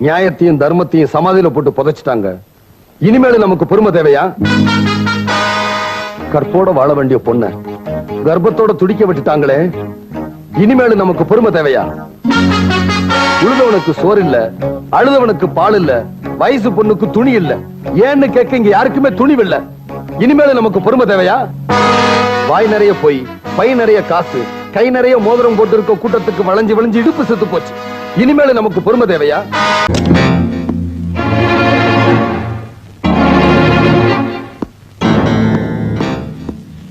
நியாயத்தையும் தர்மத்தையும் சமாதியில போட்டு புதைச்சிட்டாங்க. இனிமேல் நமக்கு பொறுமை தேவையா? கற்போட வாழ வேண்டிய பொண்ண கர்ப்பத்தோட துடிக்க விட்டுட்டாங்களே, இனிமேல் நமக்கு பொறுமை தேவையா? உழுதவனுக்கு சோறு இல்ல, அழுதவனுக்கு பால் இல்ல, வயசு பொண்ணுக்கு துணி இல்ல, ஏன்னு கேட்க இங்க யாருக்குமே துணிவில்ல. இனிமேல் நமக்கு பொறுமை தேவையா? வாய் நிறைய போய், பை நிறைய காசு, கை நிறைய மோதிரம் போட்டு இருக்க கூட்டத்துக்கு வளைஞ்சு வளைஞ்சு இடுப்பு செத்து போச்சு. இனிமேல் நமக்கு பொறுமை தேவையா?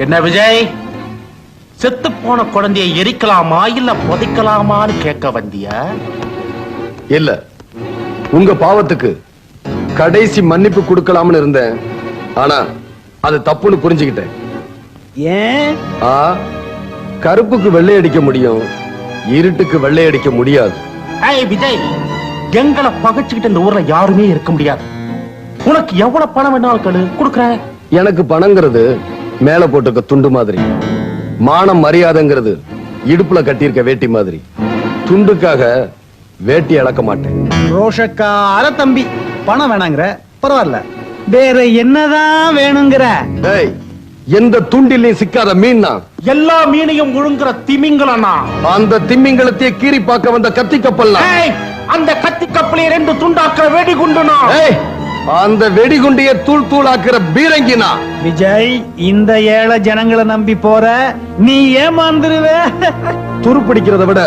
என்ன விஜய், செத்து போன குழந்தையை எரிக்கலாமா இல்ல புதைக்கலாமான்னு கேட்க வந்திய? இல்ல, உங்க பாவத்துக்கு கடைசி மன்னிப்பு கொடுக்கலாம்னு இருந்தேன். ஆனா அது தப்புன்னு புரிஞ்சுக்கிட்டேன். ஏன்? கருப்புக்கு வெள்ளை அடிக்க முடியும், இருட்டுக்கு வெள்ளை அடிக்க முடியாது. விஜய், எங்களை பகைச்சுக்கிட்டு இந்த ஊர்ல யாருமே இருக்க முடியாது. உனக்கு எவ்வளவு பணம் வேணாலும் கேளு, கொடுக்குறேன். எனக்கு பணங்கிறது மேல போட்டுக்க துண்டு மாதிரி, மானம் மரியாதைங்கிறது இடுப்புல கட்டியிருக்க வேட்டி மாதிரி. துண்டுக்காக வேட்டி இழக்க மாட்டேன். ரோஷக்கார தம்பி, பணம் வேணாங்கிற, பரவாயில்ல, வேற என்னதான் வேணுங்கிற? எந்த துண்டிலையும் சிக்காத மீன், எல்லா மீனையும் முழுங்குற திமிங்கலனா? அந்த திமிங்கலத்தையே கீறி பார்க்க வந்த கத்தி கப்பல், அந்த கத்தி கப்பலை 2 துண்டாக்குற வெடிகுண்டுனா? அந்த வெடிகுண்டிய தூள் தூளாக்குற பீரங்கினா? விஜய், இந்த ஏழை ஜனங்களை நம்பி போற நீ ஏமாந்துருவே. துருப்பிடிக்கிறத விட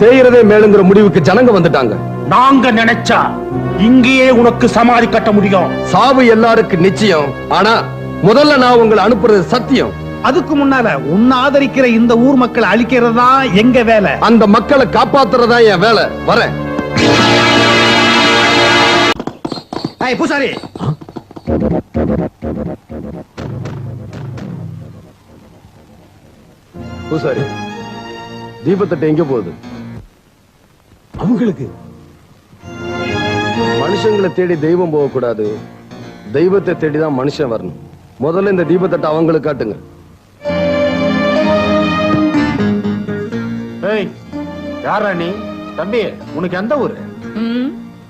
தேய்றதே மேலுங்கிற முடிவுக்கு ஜனங்க வந்துட்டாங்க. நாங்க நினைச்சா இங்கேயே உனக்கு சமாதி கட்ட முடியும். சாவு எல்லாருக்கும் நிச்சயம், ஆனா முதல்ல நான் உங்களை அனுப்புறது சத்தியம். அதுக்கு முன்னால உன்னை ஆதரிக்கிற இந்த ஊர் மக்களை அழிக்கிறதா எங்க வேலை. அந்த மக்களை காப்பாத்துறதா என் வேலை. வரேன். பூசாரி, பூசாரி, தீபத்தட்டை எங்க போகுது? அவங்களுக்கு மனுஷங்களை தேடி தெய்வம் போக கூடாது, தெய்வத்தை தேடிதான் மனுஷன் வரணும். முதல்ல இந்த தீபத்தட்டை அவங்களுக்கு காட்டுங்க. யாரா நீ? தம்பி, உனக்கு எந்த ஊரு?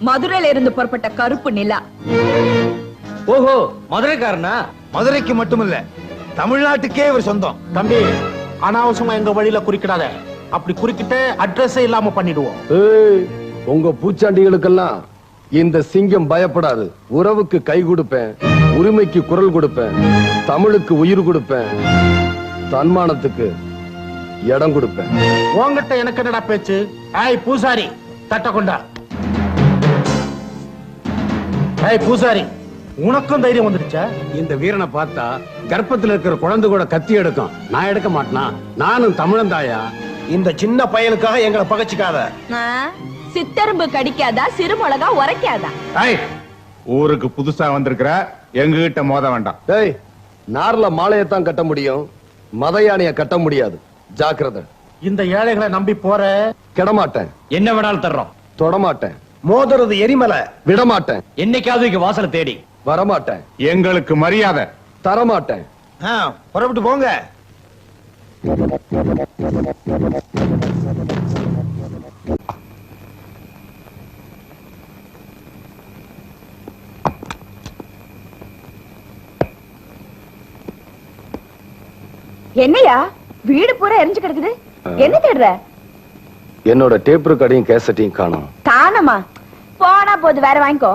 மதுரையில இருந்து புறப்பட்ட கருப்பு நிலா. ஓஹோ, மதுரைக்காரனா? மதுரைக்கு மட்டுமில்ல, தமிழ்நாட்டுக்கே ஒரு சொந்தம். தம்பி, அனாவசியமா எங்க வழியில குறிக்கிடாத. அப்படி குறிக்கிட்டு அட்ரஸ் இல்லாம பண்ணிடுவோம். உங்க பூச்சாண்டிகளுக்கெல்லாம் இந்த சிங்கம் பயப்படாது. உறவுக்கு கை கொடுப்பேன், உரிமைக்கு குரல் கொடுப்பேன், தமிழுக்கு உயிர் கொடுப்பேன், தன்மானத்துக்கு இடம் கொடுப்பேன். உங்ககிட்ட எனக்கு என்னடா பேச்சு? பூசாரி, தட்ட கொண்டா. பூசாரி, உனக்கும் தைரியம் வந்துடுச்சா? இந்த வீரனை பார்த்தா கர்ப்பத்தில் இருக்கிற குழந்தை கூட கத்தி எடுக்கும். நான் எடுக்க மாட்டேனா? நானும் தமிழன் தாயா. இந்த சின்ன பையனுக்காக எங்களை பகைச்சிக்காத. சித்தரும்பு கடிக்காதா, சிறுமிளகா உரைக்காதா? ஊருக்கு புதுசா வந்திருக்கிற எங்க கிட்ட மோத வேண்டாம். நார்ல மாலையத்தான் கட்ட முடியும், மத யானைய கட்ட முடியாது. ஜாக்கிரதை. இந்த ஏழைகளை நம்பி போற. கெடமாட்டேன். என்ன வேணாலும் தர்றோம். தொடமாட்டேன். மோதுறது எரிமலை. விடமாட்டேன். என்னைக்காவது இங்க வாசலை தேடி வரமாட்டேன். எங்களுக்கு மரியாதை தரமாட்டேன். புறப்பட்டு போங்க. என்னையா வீடு பூரா எரிஞ்சு கிடக்குது? என்ன தேடுற? என்னோட டேப் ரெக்கார்டையும் கேசட்டையும் காணோம். காணமா? போனா போது, வேற வாங்கிக்கோ.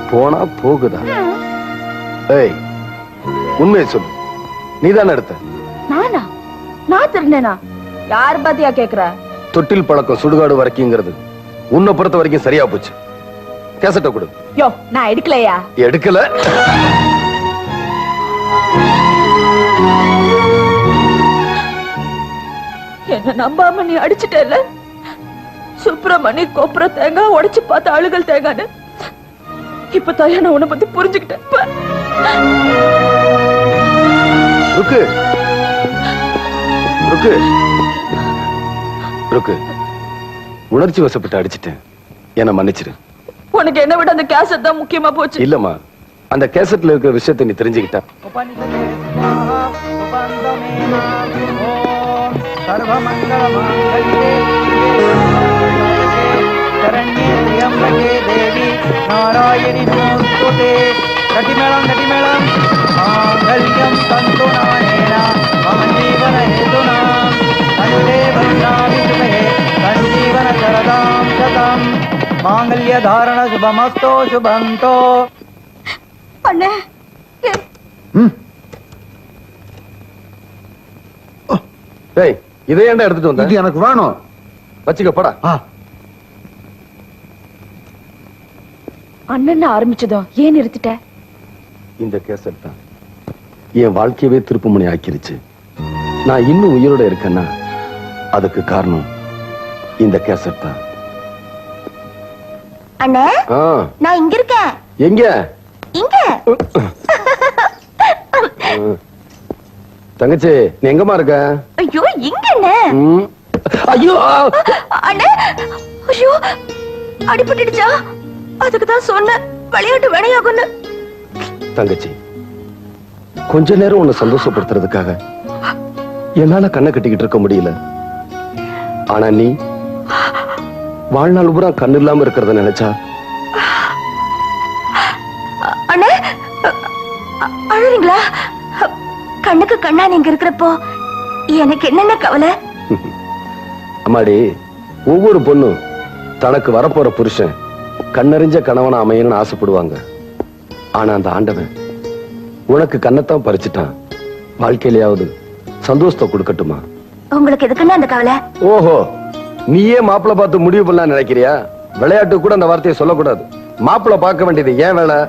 போனா போகுதா? உண்மையை சொல்லு, நீதானே எடுத்த? நானா? நான் திருநேனா? யார் பாத்தியா கேக்குற? தொட்டில் பழக்கம் சுடுகாடு வரைக்கும்ங்கிறது உன்னை பொறுத்த வரைக்கும் சரியா போச்சு. கேசட்டை கொடு. யோ, நான் எடுக்கலையா? எடுக்கல. என்ன நம்பாம நீ அடிச்சுட்டல. சுப்பிரமணி கொப்புற தேங்காய் உடைச்சு பார்த்த ஆளுகள் தேங்கான்னு இப்ப தாயா நான் உன்னை பத்தி புரிஞ்சுக்கிட்டேன். ருக்கு ருக்கு ருக்கு, உணர்ச்சி வசப்பட்டு அடிச்சிட்டேன், என்ன மன்னிச்சிரு. உனக்கு என்ன விட அந்த கேசட் தான் முக்கியமா போச்சு. இல்லம்மா, அந்த கேசட்ல இருக்கிற விஷயத்தை நீ தெரிஞ்சுக்கிட்ட. சர்வமங்கல மாங்கல்யே கட்டிமேளம் கட்டிமேளம் மாங்கல்யம் தந்து நானேனா மம ஜீவன ஹேதுனா கண்டே பத்ராமி சுபே சஞ்சீவன சரதாம் சதம் மாங்கல்ய தாரண சுபமஸ்தோ சுபந்தோ. அண்ணே டேய் இதை ஏன்டா எடுத்துட்டு வந்த? இது எனக்கு வேணும். வச்சுக்க போடா. அண்ணன் ஆரம்பிச்சதோ ஏன் நிறுத்திட்ட? இந்த கேசட் தான் என் வாழ்க்கையவே திருப்புமுனை ஆக்கிருச்சு. நான் இன்னும் உயிரோட இருக்கேன்னா அதுக்கு காரணம் இந்த கேசட் தான். அண்ணே ஆ, நான் இங்க இருக்கேன். எங்க? இங்க தங்கச்சி நீ எங்கம்மா இருக்க? ஐயோ இங்க அண்ணே. ம். ஐயோ அண்ணே ஐயோ அடிபட்டுடுச்சா? அதுக்கு தான் சொன்னேன் விளையாட்டு விளையாகுன்னு. தங்கச்சி கொஞ்ச நேரம் உன்னை சந்தோஷப்படுத்துறதுக்காக என்னால கண்ணை கட்டிக்கிட்டு இருக்க முடியல. ஆனா நீ வாழ்நாள் பூரா கண்ணு இல்லாம இருக்கிறத நினைச்சா அண்ணே அழுறீங்களா? கண்ணுக்கு கண்ணா நீங்க இருக்கிறப்போ எனக்கு என்னென்ன கவலை? அம்மாடி ஒவ்வொரு பொண்ணும் தனக்கு வரப்போற புருஷன் கண்ணறிஞ்ச கணவனா அமையணும்னு ஆசைப்படுவாங்க. ஆனா அந்த ஆண்டவன் உனக்கு கண்ணத்தான் பறிச்சுட்டான். வாழ்க்கையிலேயாவது சந்தோஷத்தை கொடுக்கட்டுமா? உங்களுக்கு எதுக்குன்னு அந்த கவலை? ஓஹோ நீயே மாப்பிள்ள பார்த்து முடிவு பண்ணலாம் நினைக்கிறியா? விளையாட்டு கூட அந்த வார்த்தையை சொல்லக்கூடாது. மாப்பிள்ள பார்க்க வேண்டியது ஏன் வேலை,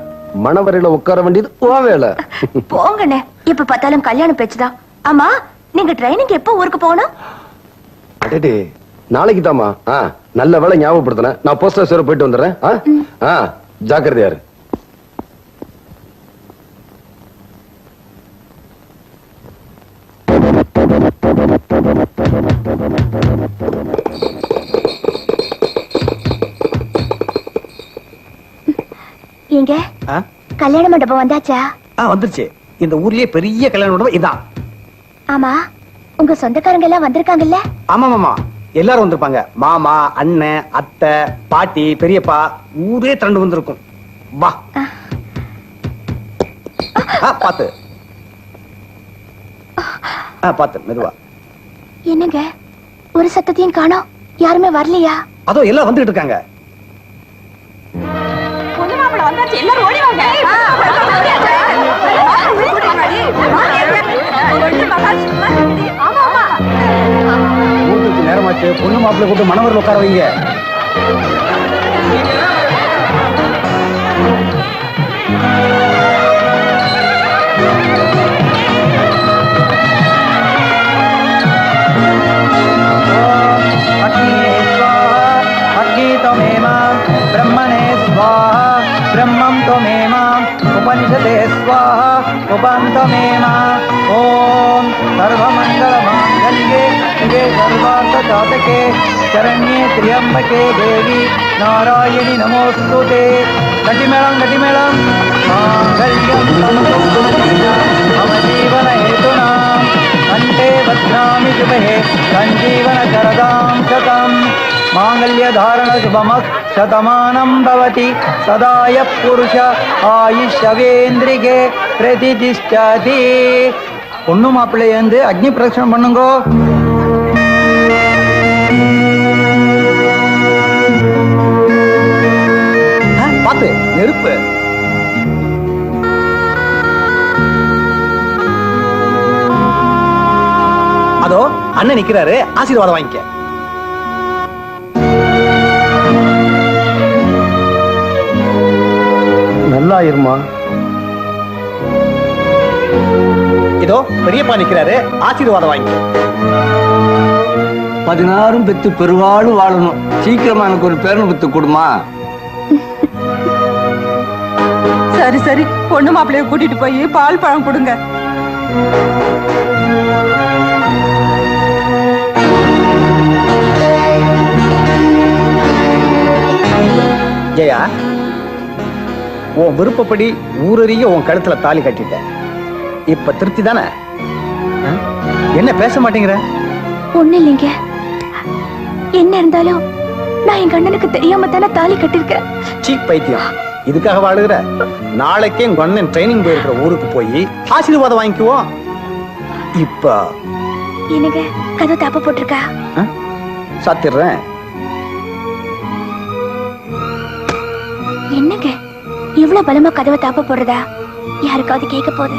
மணவரையில உட்கார வேண்டியது உன் வேலை. போங்கண்ணே எப்ப பார்த்தாலும் கல்யாணம் பேச்சுதான். ஆமா நீங்க ட்ரைனிங் எப்போ ஊருக்கு போகணும்? அடடே நாளைக்கு தாமா. நல்ல வேலை ஞாபகப்படுத்தின. நான் போஸ்ட் ஆஃபீஸ் போயிட்டு வந்துடுறேன். ஜாக்கிரதையாரு. எங்க கல்யாண மண்டபம் வந்தாச்சா? வந்துருச்சு. இந்த ஊர்லயே பெரிய கல்யாண மண்டபம் இதான். ஆமா உங்க சொந்தக்காரங்க எல்லாம் வந்திருக்காங்கல்ல? ஆமா மாமா எல்லாரும் வந்திருப்பாங்க. மாமா, அண்ணன், அத்தை, பாட்டி, பெரியப்பா ஊரே திரண்டு வந்திருக்கும். வா பாத்து பாத்து மெதுவா. என்னங்க ஒரு சத்தத்தையும் காணோம், யாருமே வரலையா? அதோ எல்லாம் வந்துட்டு இருக்காங்க. ஊருக்கு நேரமாச்சு. பொண்ணு மாப்பிள்ளை கூட்டு மணவரில் உட்கார வைங்க. ब्रह्मणे स्वाहा ब्रह्मं त्वमेमा उपनिषदे स्वाहा उपं त्वमेमा ओम सर्वमंगलमांगल्ये शिवे सर्वार्थसाधके शरण्ये त्र्यंबके देवी नारायणि नमोस्तुते. गटिमेळं गटिमेळं मांगल्यं मम जीवन हेतुना कंठे बध्नामि शुभे सञ्जीवन शरदां शतम् मांगल्य धारण शुभमः शतमानं भवति सदाय पुरुष आयुष्यवेन्द्रिके प्रतिष्ठति. பொண்ணு மாப்பிள்ளை வந்து அக்னி பிரதட்சணம் பண்ணுங்கோ. பாத்து நெருப்பு. அதோ அண்ணன் நிக்கிறாரு, ஆசீர்வாதம் வாங்கிக்க. நல்லா இருமா. இதோ பெரியப்பா நிக்கிறாரு, ஆசீர்வாதம் வாங்கிக்க. 16 பெத்து பெருவாளும் வாழணும். சீக்கிரமா எனக்கு ஒரு பேரன் பெத்து கொடுமா. சரி சரி பொண்ணு மாப்பிள்ளைய கூட்டிட்டு போய் பால் பழம் கொடுங்க. ஜெயா, உன் விருப்பப்படி ஊரறிய உன் கழுத்துல தாலி கட்டிட்ட. இப்ப திருப்தி தானே? என்ன பேச மாட்டேங்கிற? ஒண்ணு இல்லைங்க, என்ன இருந்தாலும் நான் எங்க அண்ணனுக்கு தெரியாம தானே தாலி கட்டிருக்கேன். சீ பைத்தியம், இதுக்காக வாழுகிற? நாளைக்கே உங்க அண்ணன் ட்ரைனிங் போயிருக்கிற ஊருக்கு போய் ஆசீர்வாதம் வாங்கிக்குவோம். இப்ப எனக்கு கதவு தாப்ப போட்டிருக்கா. சாத்திடுறேன். என்னங்க இவ்வளவு பலமா கதவை தாப்ப போடுறதா? யாருக்காவது கேட்க போகுது.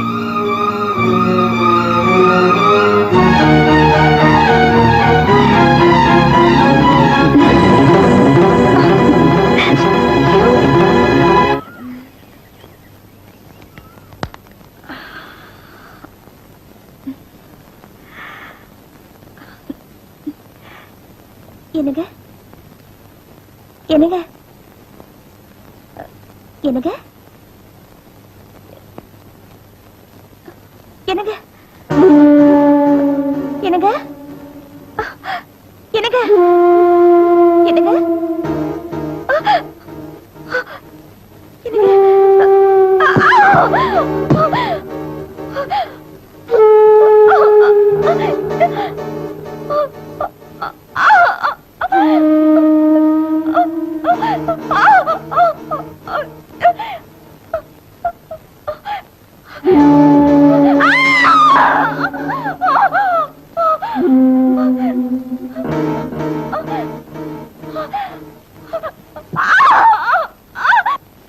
என்னங்க என்னங்க என்னங்க என்னங்க என்னங்க என்னங்க என்னங்க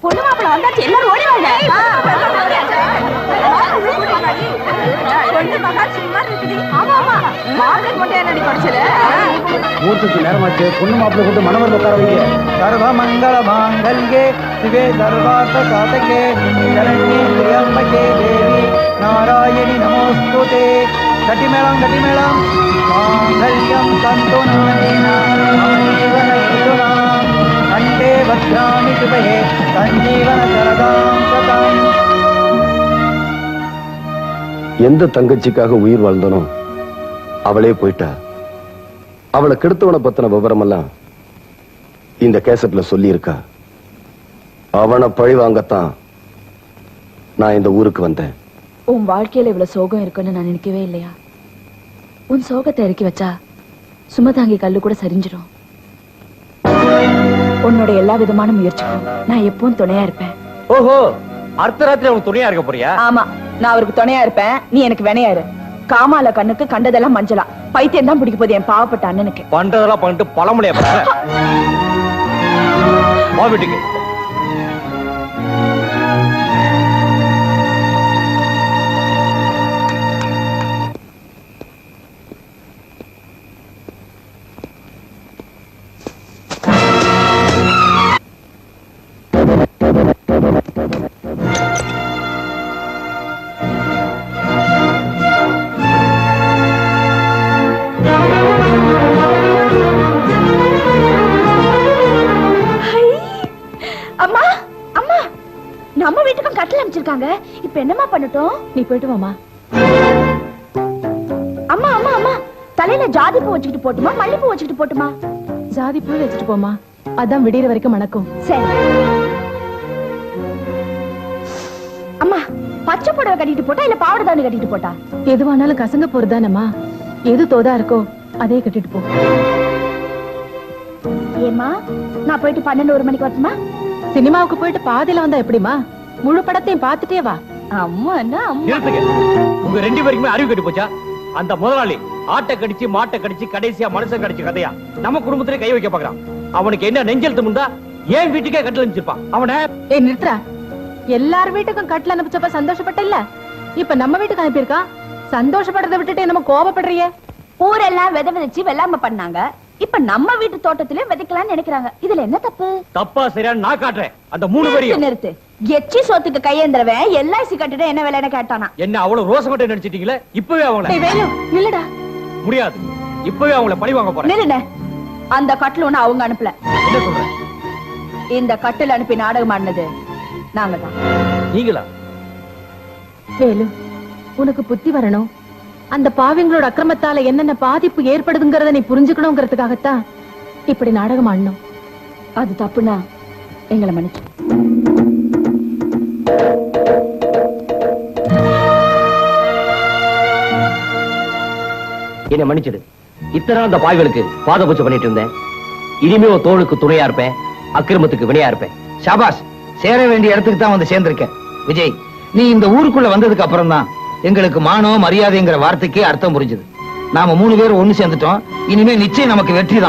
பொண்ணு மாப்பிள்ள வந்தாச்சு, எல்லாரும் ஓடி வாங்க. மூர்த்திக்கு நேரமாச்சு. பொண்ணு மாப்பிள்ளை கூட்டு மணவர் உட்கார வைங்க. சர்வ மங்கள மாங்கல்யே சிவே சர்வார்த்த சாதகே சரண்யே திரியம்பகே தேவி நாராயணி நமோஸ்துதே. கட்டிமேளம் கட்டிமேளம். மாங்கல்யம் தந்து நானேன மம ஜீவன ஹேதுனா கண்டே வக்ராமி சுபஹே சஞ்சீவன சரதாம் சதம். எந்த தங்கச்சிக்காக உயிர் வாழ்ந்தனோ அவளே போயிட்டா. அவளை கெடுத்தவனை பத்தின விவரம் எல்லாம் இந்த கேசட்ல சொல்லி இருக்கா. அவனை பழி வாங்கத்தான் நான் இந்த ஊருக்கு வந்தேன். உன் வாழ்க்கையில இவ்வளவு சோகம் இருக்குன்னு நான் நினைக்கவே இல்லையா? உன் சோகத்தை இறக்கி வச்சா சுமதாங்கி கல்லு கூட சரிஞ்சிடும். உன்னோட எல்லா விதமான முயற்சிக்கும் நான் எப்பவும் துணையா இருப்பேன். ஓஹோ, அர்த்தராத்திரி அவனுக்கு துணையா இருக்க போறியா? ஆமா, நான் அவருக்கு துணையா இருப்பேன், நீ எனக்கு வினையாரு. காமால கண்ணுக்கு கண்டதெல்லாம் மஞ்சளா. பைத்தியம் தான் பிடிக்க போகுது என் பாவப்பட்ட அண்ணனுக்கு. பண்றதெல்லாம் பண்ணிட்டு பழமொழியா வீட்டுக்கு. அம்மா அம்மா நம்ம வீட்டுக்கும் கட்டில் அமைச்சிருக்காங்க. இப்ப என்னம்மா பண்ணட்டும்? நீ போயிட்டு வாமா. அம்மா அம்மா அம்மா தலையில ஜாதி பூ வச்சுக்கிட்டு போட்டுமா மல்லிப்பூ வச்சுக்கிட்டு போட்டுமா? ஜாதி பூ வச்சுட்டு போமா, அதான் விடியற வரைக்கும் மணக்கும். சரி. அம்மா பச்சை புடவை கட்டிட்டு போட்டா இல்ல பாவாடை தாவணி கட்டிட்டு போட்டா? எதுவானாலும் கசங்க போறதானம்மா. எது தோதா இருக்கோ அதே கட்டிட்டு போ. ஏமா நான் போயிட்டு 12 மணிக்கு வரட்டுமா? சினிமாவுக்கு போயிட்டு பாதியில வந்தா எப்படிமா? முழு படத்தையும் பார்த்துட்டே வா. அம்மா நிறுத்துங்க. உங்க ரெண்டு பேருக்குமே அறிவு கட்டி போச்சா? அந்த முதலாளி ஆட்டை கடிச்சு மாட்டை கடிச்சு கடைசியா மனுஷன் கடிச்சு கதையா நம்ம குடும்பத்திலே கை வைக்க பாக்குறான். அவனுக்கு என்ன நெஞ்செழுத்து முந்தா ஏன் வீட்டுக்கே கட்டில் அனுப்பிச்சிருப்பான் அவனை. ஏய் நிறுத்துறா. எல்லார் வீட்டுக்கும் கட்டில் அனுப்பிச்சப்ப சந்தோஷப்பட்ட இல்ல, இப்ப நம்ம வீட்டுக்கு அனுப்பியிருக்கா. சந்தோஷப்படுறதை விட்டுட்டு நம்ம கோபப்படுறிய? ஊரெல்லாம் விதை விதைச்சு வெள்ளாம பண்ணாங்க. இப்ப நம்ம வீட்டு தோட்டத்திலே விதைக்கலாம்னு நினைக்கிறாங்க. இதுல என்ன தப்பு? தப்பா சரியான நான் காட்டுறேன். அந்த 3 பேரையும் நிறுத்து. எச்சி சோத்துக்கு கையேந்திரவன் எல்ஐசி கட்டிட என்ன வேலைன்னு கேட்டானா? என்ன அவ்வளவு ரோசமட்டை நினைச்சிட்டீங்களே? இப்பவே அவங்கள இல்லடா முடியாது. இப்பவே அவங்கள பழி வாங்க போறேன். நில்லுண்ணே. அந்த கட்டில் ஒண்ணு அவங்க அனுப்பல. என்ன சொல்றேன்? இந்த கட்டில் அனுப்பி நாடகம் ஆடினது நாங்க தான். நீங்களா? வேலு, உனக்கு புத்தி வரணும். அந்த பாவிங்களோட அக்கிரமத்தால என்னென்ன பாதிப்பு ஏற்படுதுங்கிறத நீ புரிஞ்சுக்கணுங்கிறதுக்காகத்தான் இப்படி நாடகம் ஆடணும். அது தப்புனா எங்களை மன்னிச்சு. என்ன மன்னிச்சிடு. இத்தனை அந்த பாய்களுக்கு பாதபூஜை பண்ணிட்டு இருந்தேன். இனிமே தோளுக்கு துணையா இருப்பேன், அக்கிரமத்துக்கு வினையா இருப்பேன். ஷாபாஷ், சேர வேண்டிய இடத்துக்கு தான் வந்து சேர்ந்திருக்க. விஜய், நீ இந்த ஊருக்குள்ள வந்ததுக்கு அப்புறம் தான் எங்களுக்கு மானம் மரியாதைங்கிற வார்த்தைக்கே அர்த்தம் புரிஞ்சுது. நாம 3 பேரும் ஒண்ணு சேர்ந்துட்டோம். இனிமே நிச்சயம் நமக்கு வெற்றி தான்.